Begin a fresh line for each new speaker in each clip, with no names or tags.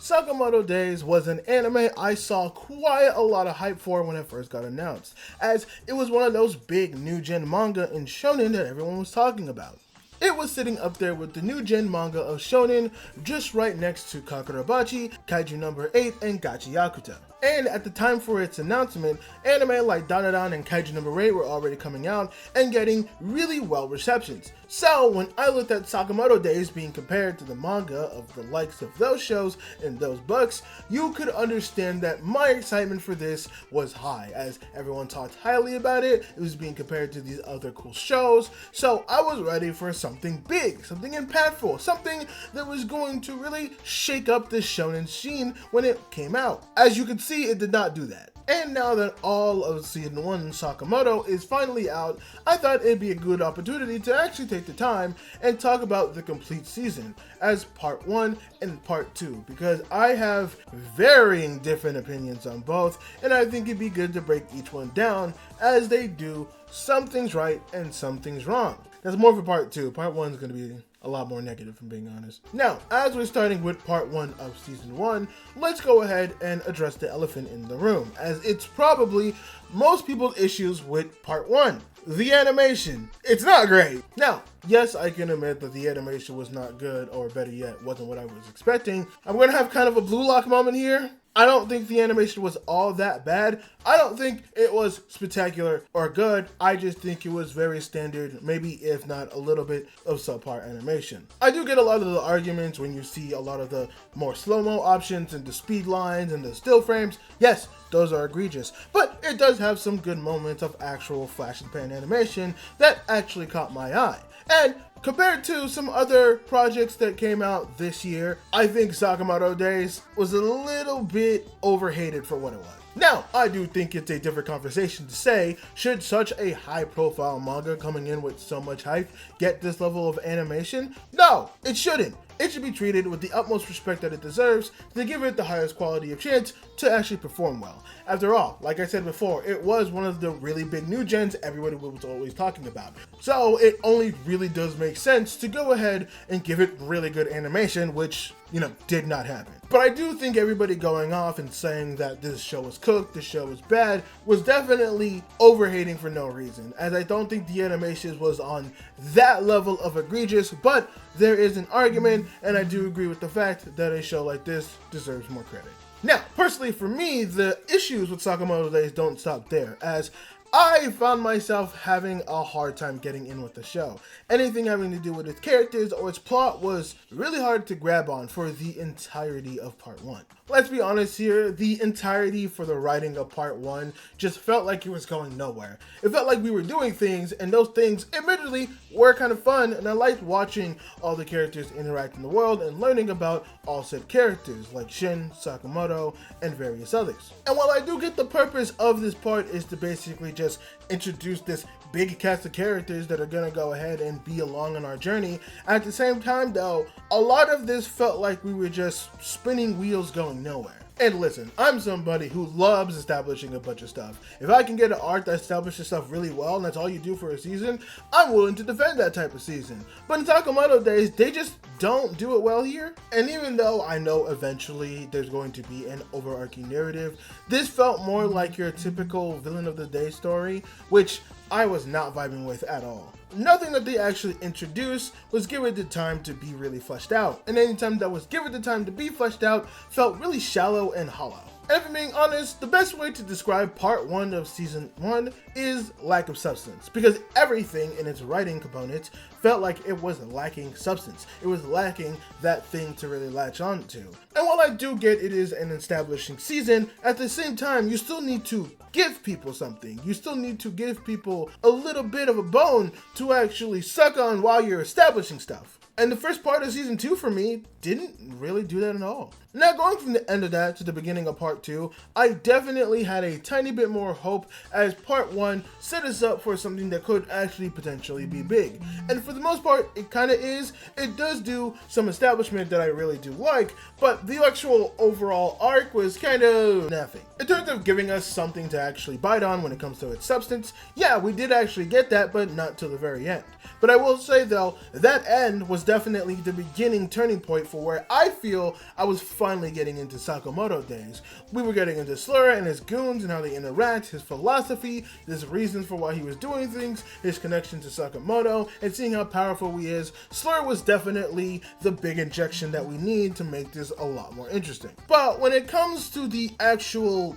Sakamoto Days was an anime I saw quite a lot of hype for when it first got announced, as it was one of those big new gen manga in shonen that everyone was talking about. It was sitting up there with the new gen manga of shonen, just right next to Kakurabachi, Kaiju number 8, and Gachi Yakuta. And at the time for its announcement, anime like Dandadan and Kaiju number 8 were already coming out and getting really well receptions. So when I looked at Sakamoto Days being compared to the manga of the likes of those shows and those books, you could understand that my excitement for this was high, as everyone talked highly about it. It was being compared to these other cool shows, so I was ready for something big, something impactful, something that was going to really shake up the shonen scene when it came out. As you can see, it did not do that. And now that all of season 1 Sakamoto is finally out, I thought it'd be a good opportunity to actually take the time and talk about the complete season as part 1 and part 2, because I have varying different opinions on both, and I think it'd be good to break each one down as they do some things right and some things wrong. That's more for part 2. Part 1 is going to be a lot more negative, if I'm being honest. Now, as we're starting with part 1 of season 1, let's go ahead and address the elephant in the room, as it's probably most people's issues with part 1. The animation. It's not great. Now, yes, I can admit that the animation was not good, or better yet, wasn't what I was expecting. I'm going to have kind of a Blue Lock moment here. I don't think the animation was all that bad. I don't think it was spectacular or good. I just think it was very standard, maybe if not a little bit of subpar animation. I do get a lot of the arguments when you see a lot of the more slow-mo options and the speed lines and the still frames. Yes, those are egregious, but it does have some good moments of actual flash and pan animation that actually caught my eye. And compared to some other projects that came out this year, I think Sakamoto Days was a little bit overhated for what it was. Now, I do think it's a different conversation to say, should such a high-profile manga coming in with so much hype get this level of animation? No, it shouldn't. It should be treated with the utmost respect that it deserves to give it the highest quality of chance to actually perform well. After all, like I said before, it was one of the really big new gens everybody was always talking about. So it only really does make sense to go ahead and give it really good animation, which, did not happen. But I do think everybody going off and saying that this show was cooked, this show was bad, was definitely overhating for no reason, as I don't think the animation was on that level of egregious, but there is an argument, and I do agree with the fact that a show like this deserves more credit. Now, personally for me, the issues with Sakamoto Days don't stop there, as I found myself having a hard time getting in with the show. Anything having to do with its characters or its plot was really hard to grab on for the entirety of part 1. Let's be honest here, the entirety for the writing of part 1 just felt like it was going nowhere. It felt like we were doing things, and those things admittedly were kind of fun, and I liked watching all the characters interact in the world and learning about all said characters like Shin, Sakamoto, and various others. And while I do get the purpose of this part is to basically just introduce this big cast of characters that are gonna go ahead and be along on our journey, at the same time though, a lot of this felt like we were just spinning wheels going nowhere. And listen, I'm somebody who loves establishing a bunch of stuff. If I can get an arc that establishes stuff really well and that's all you do for a season, I'm willing to defend that type of season. But in Sakamoto Days, they just don't do it well here. And even though I know eventually there's going to be an overarching narrative, this felt more like your typical villain of the day story, which I was not vibing with at all. Nothing that they actually introduced was given the time to be really fleshed out, and any time that was given the time to be fleshed out felt really shallow and hollow. And if I'm being honest, the best way to describe part 1 of season 1 is lack of substance, because everything in its writing components felt like it was lacking substance. It was lacking that thing to really latch on to. And while I do get it is an establishing season, at the same time, you still need to give people something. You still need to give people a little bit of a bone to actually suck on while you're establishing stuff. And the first part of season 2 for me didn't really do that at all. Now, going from the end of that to the beginning of part 2, I definitely had a tiny bit more hope, as part 1 set us up for something that could actually potentially be big. And for the most part, it kind of is. It does do some establishment that I really do like, but the actual overall arc was kind of naffy. In terms of giving us something to actually bite on when it comes to its substance, yeah, we did actually get that, but not till the very end. But I will say though, that end was definitely the beginning turning point for where I feel I was finally getting into Sakamoto days. We were getting into Slur and his goons and how they interact, his philosophy, his reasons for why he was doing things, his connection to Sakamoto, and seeing how powerful he is. Slur was definitely the big injection that we need to make this a lot more interesting. But when it comes to the actual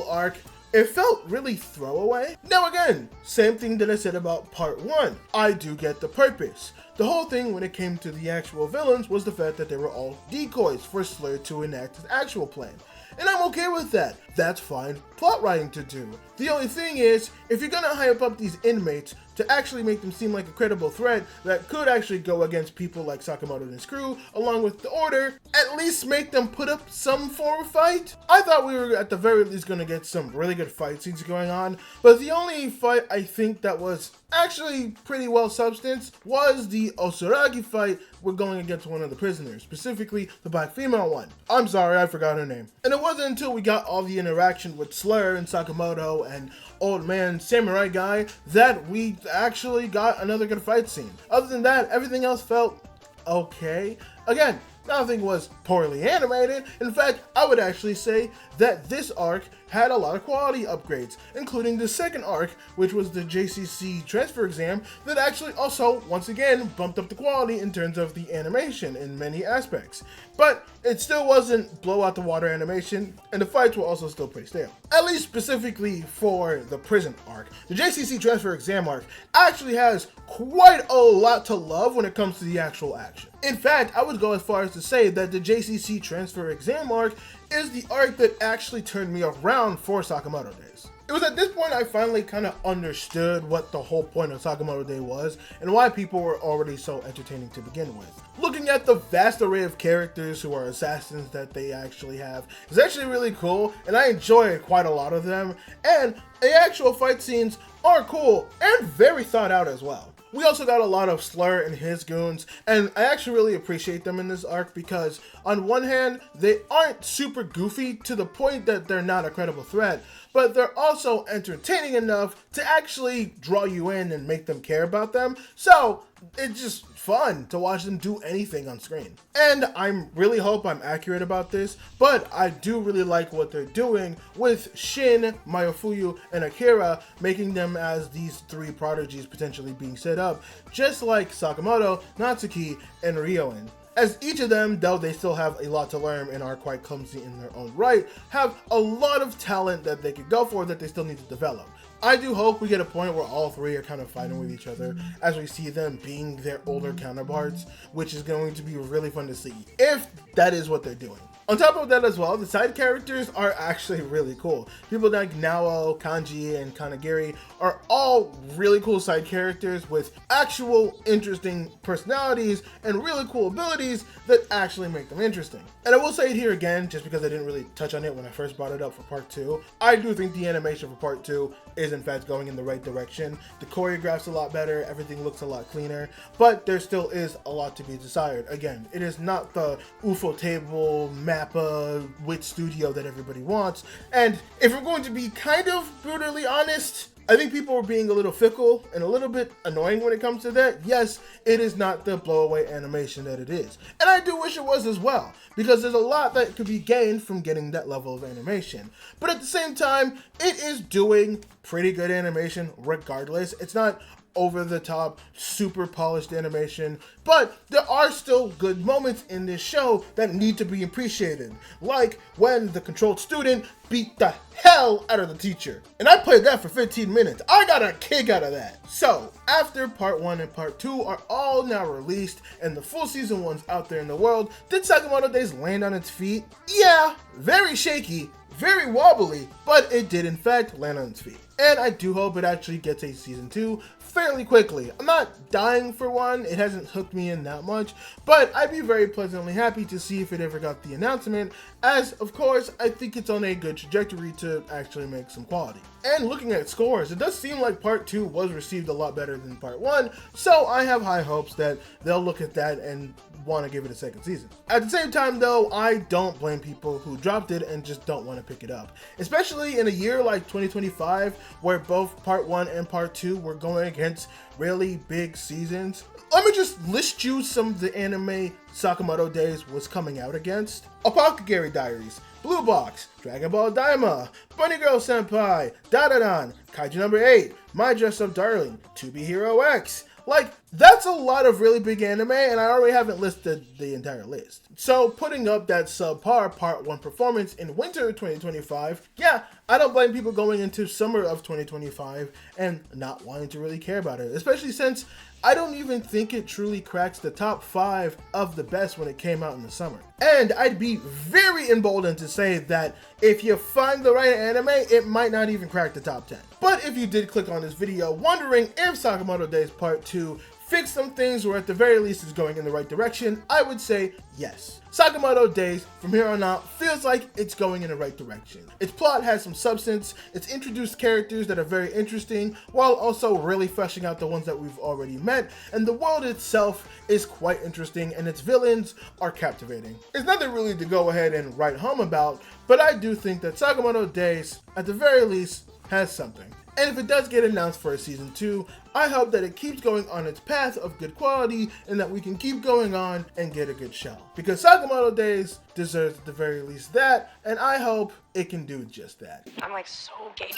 arc, it felt really throwaway. Now again, same thing that I said about part 1. I do get the purpose. The whole thing when it came to the actual villains was the fact that they were all decoys for Slur to enact his actual plan. And I'm okay with that. That's fine plot writing to do. The only thing is, if you're gonna hype up these inmates to actually make them seem like a credible threat that could actually go against people like Sakamoto and his crew, along with the Order, at least make them put up some form of fight. I thought we were at the very least gonna get some really good fight scenes going on, but the only fight I think that was actually pretty well substanced was the Osuragi fight we're going against one of the prisoners, specifically the black female one. I'm sorry, I forgot her name. And it wasn't until we got all the interaction with Slur and Sakamoto and old man samurai guy that we actually got another good fight scene. Other than that, everything else felt okay. Again, nothing was poorly animated. In fact, I would actually say that this arc had a lot of quality upgrades, including the second arc, which was the JCC transfer exam, that actually also, once again, bumped up the quality in terms of the animation in many aspects. But it still wasn't blow out the water animation, and the fights were also still pretty stale. At least specifically for the prison arc. The JCC transfer exam arc actually has quite a lot to love when it comes to the actual action. In fact, I would go as far as to say that the JCC transfer exam arc is the arc that actually turned me around for Sakamoto Days. It was at this point I finally kind of understood what the whole point of Sakamoto Day was and why people were already so entertaining to begin with. Looking at the vast array of characters who are assassins that they actually have is actually really cool, and I enjoy quite a lot of them, and the actual fight scenes are cool and very thought out as well. We also got a lot of Slur and his goons, and I actually really appreciate them in this arc because on one hand, they aren't super goofy to the point that they're not a credible threat, but they're also entertaining enough to actually draw you in and make them care about them. So it's just fun to watch them do anything on screen. And I really hope I'm accurate about this, but I do really like what they're doing with Shin, Mayofuyu, and Akira, making them as these three prodigies potentially being set up, just like Sakamoto, Natsuki, and Ryoin. As each of them, though they still have a lot to learn and are quite clumsy in their own right, have a lot of talent that they could go for that they still need to develop. I do hope we get a point where all three are kind of fighting with each other as we see them being their older counterparts, which is going to be really fun to see, if that is what they're doing. On top of that as well, the side characters are actually really cool. People like Nao, Kanji, and Kanagiri are all really cool side characters with actual interesting personalities and really cool abilities that actually make them interesting. And I will say it here again, just because I didn't really touch on it when I first brought it up for part 2. I do think the animation for part 2 is in fact going in the right direction. The choreograph's a lot better, everything looks a lot cleaner, but there still is a lot to be desired. Again, it is not the Ufotable Mappa Wit Studio that everybody wants, and if we're going to be kind of brutally honest, I think people are being a little fickle and a little bit annoying when it comes to that. Yes, it is not the blowaway animation that it is. And I do wish it was as well, because there's a lot that could be gained from getting that level of animation. But at the same time, it is doing pretty good animation regardless. It's not over the top, super polished animation, but there are still good moments in this show that need to be appreciated, like when the controlled student beat the hell out of the teacher. And I played that for 15 minutes. I got a kick out of that. So, after part 1 and part 2 are all now released and the full season 1's out there in the world, did Sakamoto Days land on its feet? Yeah, very shaky, very wobbly, but it did in fact land on its feet. And I do hope it actually gets a season 2 fairly quickly. I'm not dying for one, it hasn't hooked me in that much, but I'd be very pleasantly happy to see if it ever got the announcement, as of course I think it's on a good trajectory to actually make some quality. And looking at scores, it does seem like part 2 was received a lot better than part 1, so I have high hopes that they'll look at that and want to give it a second season. At the same time though, I don't blame people who dropped it and just don't want to pick it up. Especially in a year like 2025, where both part 1 and part 2 were going against really big seasons. Let me just list you some of the anime Sakamoto Days was coming out against. Apothecary Diaries, Blue Box, Dragon Ball Daima, Bunny Girl Senpai, Dadadan, Kaiju number 8, My Dress Up Darling, To Be Hero X. Like, that's a lot of really big anime, and I already haven't listed the entire list. So putting up that subpar part 1 performance in winter 2025, yeah, I don't blame people going into summer of 2025 and not wanting to really care about it, especially since I don't even think it truly cracks the top 5 of the best when it came out in the summer. And I'd be very emboldened to say that if you find the right anime, it might not even crack the top 10. But if you did click on this video wondering if Sakamoto Days Part 2 fixed some things or at the very least is going in the right direction, I would say yes. Sakamoto Days, from here on out, feels like it's going in the right direction. Its plot has some substance, it's introduced characters that are very interesting, while also really fleshing out the ones that we've already met, and the world itself is quite interesting, and its villains are captivating. It's nothing really to go ahead and write home about, but I do think that Sakamoto Days, at the very least, has something. And if it does get announced for a season 2, I hope that it keeps going on its path of good quality and that we can keep going on and get a good show. Because Sakamoto Days deserves at the very least that, and I hope it can do just that.
I'm like so gay.